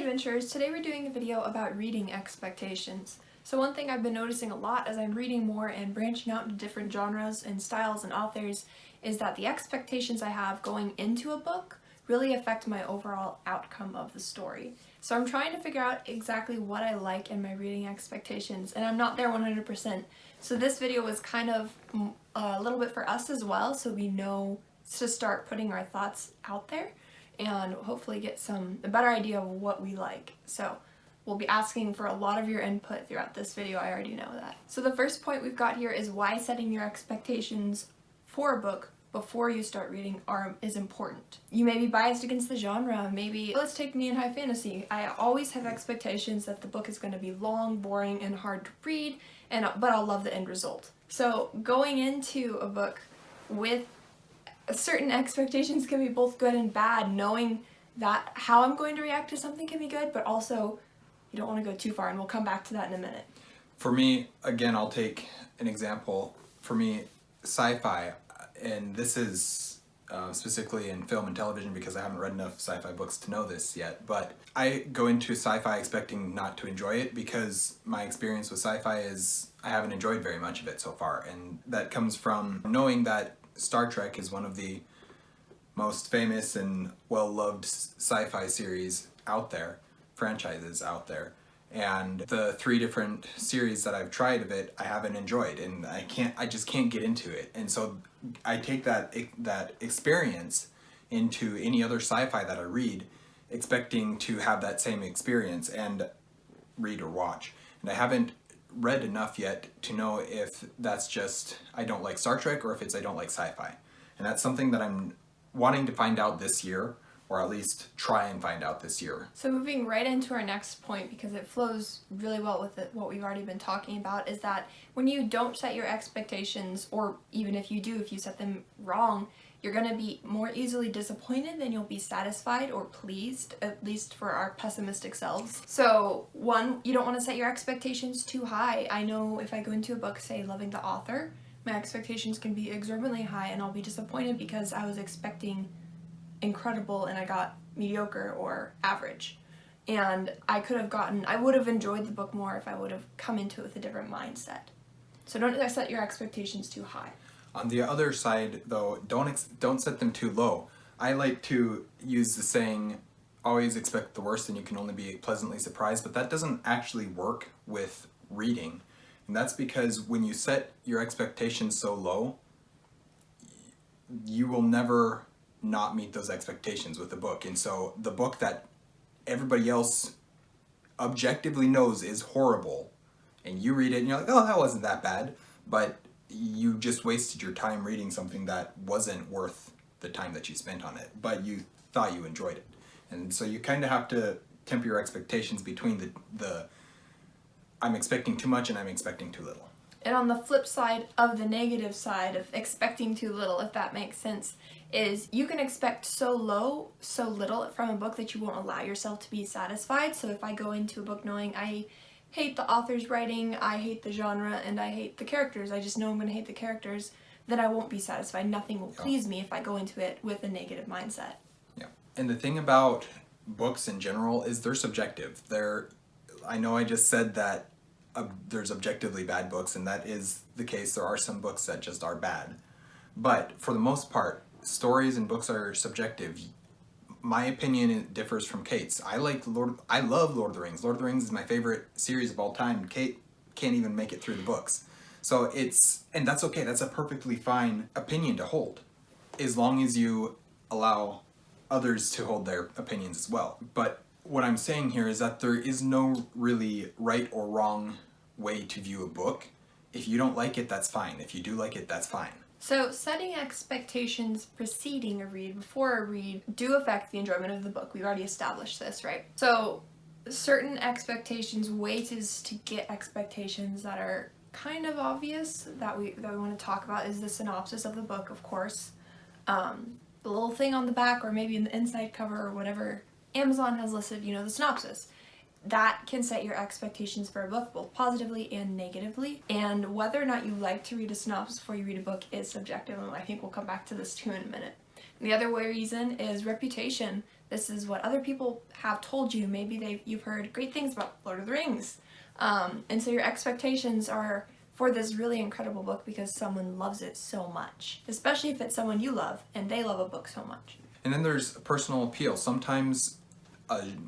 adventurers, today we're doing a video about reading expectations. So one thing I've been noticing a lot as I'm reading more and branching out into different genres and styles and authors is that the expectations I have going into a book really affect my overall outcome of the story. So I'm trying to figure out exactly what I like in my reading expectations, and I'm not there 100%. So this video was kind of a little bit for us as well, so we know to start putting our thoughts out there and hopefully get a better idea of what we like. So we'll be asking for a lot of your input throughout this video, I already know that. So the first point we've got here is why setting your expectations for a book before you start reading is important. You may be biased against the genre, maybe, let's take me in high fantasy. I always have expectations that the book is going to be long, boring, and hard to read, but I'll love the end result. So going into a book with certain expectations can be both good and bad, knowing that how I'm going to react to something can be good, but also you don't want to go too far, and we'll come back to that in a minute. For me, again, I'll take an example. For me, sci-fi, and this is specifically in film and television because I haven't read enough sci-fi books to know this yet, but I go into sci-fi expecting not to enjoy it because my experience with sci-fi is I haven't enjoyed very much of it so far, and that comes from knowing that Star Trek is one of the most famous and well-loved sci-fi series out there, franchises out there, and the 3 different series that I've tried of it I haven't enjoyed, and I just can't get into it. And so I take that experience into any other sci-fi that I read, expecting to have that same experience and read or watch. And I haven't read enough yet to know if that's just I don't like Star Trek or if it's I don't like sci-fi. And that's something that I'm wanting to find out this year, or at least try and find out this year. So moving right into our next point, because it flows really well with what we've already been talking about, is that when you don't set your expectations, or even if you do, if you set them wrong, you're going to be more easily disappointed than you'll be satisfied or pleased, at least for our pessimistic selves. So one, you don't want to set your expectations too high. I know if I go into a book, say, loving the author, my expectations can be exorbitantly high and I'll be disappointed because I was expecting incredible and I got mediocre or average. And I would have enjoyed the book more if I would have come into it with a different mindset. So don't set your expectations too high. On the other side, though, don't set them too low. I like to use the saying, always expect the worst and you can only be pleasantly surprised, but that doesn't actually work with reading. And that's because when you set your expectations so low, you will never not meet those expectations with the book. And so the book that everybody else objectively knows is horrible, and you read it and you're like, oh, that wasn't that bad, but you just wasted your time reading something that wasn't worth the time that you spent on it, but you thought you enjoyed it. And so you kind of have to temper your expectations between the I'm expecting too much and I'm expecting too little. And on the flip side of the negative side of expecting too little, if that makes sense, is you can expect so little from a book that you won't allow yourself to be satisfied. So if I go into a book knowing I hate the author's writing, I hate the genre, and I hate the characters, I just know I'm going to hate the characters, then I won't be satisfied. Nothing will please me if I go into it with a negative mindset. Yeah. And the thing about books in general is they're subjective. I know I just said that there's objectively bad books, and that is the case. There are some books that just are bad. But for the most part, stories and books are subjective. My opinion differs from Kate's. I love Lord of the Rings. Lord of the Rings is my favorite series of all time. Kate can't even make it through the books. So and that's okay. That's a perfectly fine opinion to hold, as long as you allow others to hold their opinions as well. But what I'm saying here is that there is no really right or wrong way to view a book. If you don't like it, that's fine. If you do like it, that's fine. So setting expectations preceding a read, before a read, do affect the enjoyment of the book. We've already established this, right? So certain expectations, ways to get expectations that are kind of obvious that we want to talk about is the synopsis of the book, of course. The little thing on the back, or maybe in the inside cover or whatever Amazon has listed, the synopsis. That can set your expectations for a book both positively and negatively, and whether or not you like to read a synopsis before you read a book is subjective, and I think we'll come back to this too in a minute. And the other reason is reputation. This is what other people have told you. Maybe you've heard great things about Lord of the Rings. And so your expectations are for this really incredible book because someone loves it so much, especially if it's someone you love and they love a book so much. And then there's personal appeal. Sometimes,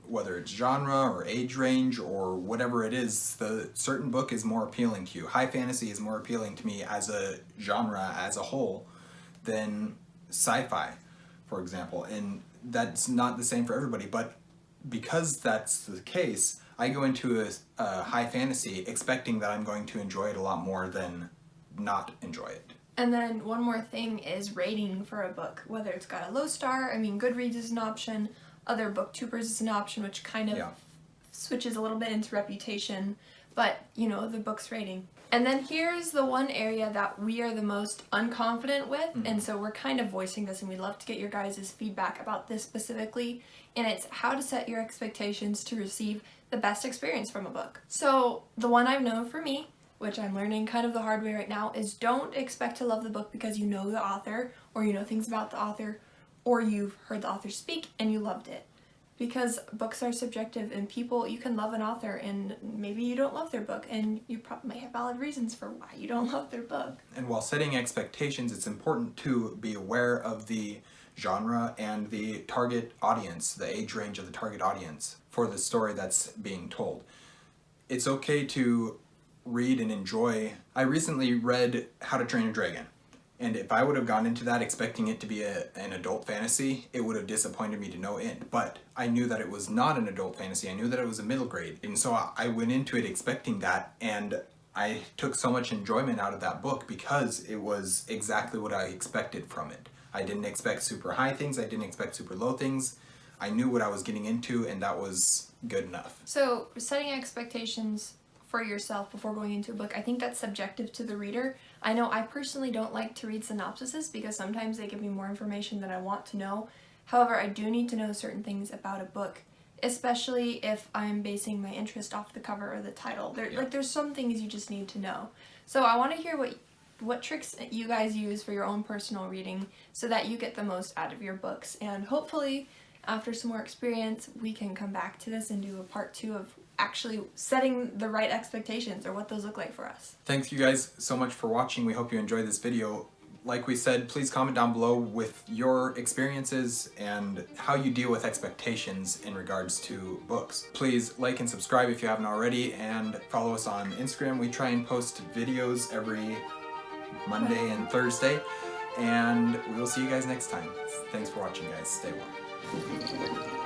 whether it's genre or age range or whatever it is, the certain book is more appealing to you. High fantasy is more appealing to me as a genre as a whole than sci-fi, for example. And that's not the same for everybody, but because that's the case, I go into a high fantasy expecting that I'm going to enjoy it a lot more than not enjoy it. And then one more thing is rating for a book, whether it's got a low star. I mean, Goodreads is an option, other booktubers is an option, which kind of switches a little bit into reputation, but you know, the book's rating. And then here's the one area that we are the most unconfident with, and so we're kind of voicing this, and we'd love to get your guys' feedback about this specifically, and it's how to set your expectations to receive the best experience from a book. So the one I've known for me, which I'm learning kind of the hard way right now, is don't expect to love the book because you know the author, or you know things about the author, or you've heard the author speak and you loved it. Because books are subjective, and you can love an author and maybe you don't love their book, and you probably may have valid reasons for why you don't love their book. And while setting expectations, it's important to be aware of the genre and the target audience, the age range of the target audience for the story that's being told. It's okay to read and enjoy. I recently read How to Train a Dragon, and if I would have gone into that expecting it to be an adult fantasy, it would have disappointed me to no end. But I knew that it was not an adult fantasy. I knew that it was a middle grade, and so I went into it expecting that, and I took so much enjoyment out of that book because it was exactly what I expected from it. I didn't expect super high things, I didn't expect super low things. I knew what I was getting into, and that was good enough. So setting expectations for yourself before going into a book, I think that's subjective to the reader. I know I personally don't like to read synopsises because sometimes they give me more information than I want to know. However, I do need to know certain things about a book, especially if I'm basing my interest off the cover or the title. There's some things you just need to know. So I want to hear what tricks you guys use for your own personal reading so that you get the most out of your books. And hopefully, after some more experience, we can come back to this and do a part 2 of actually setting the right expectations or what those look like for us. Thanks you guys so much for watching. We hope you enjoyed this video. Like we said, please comment down below with your experiences and how you deal with expectations in regards to books. Please like and subscribe if you haven't already, and follow us on Instagram. We try and post videos every Monday and Thursday, and we will see you guys next time. Thanks for watching, guys. Stay warm.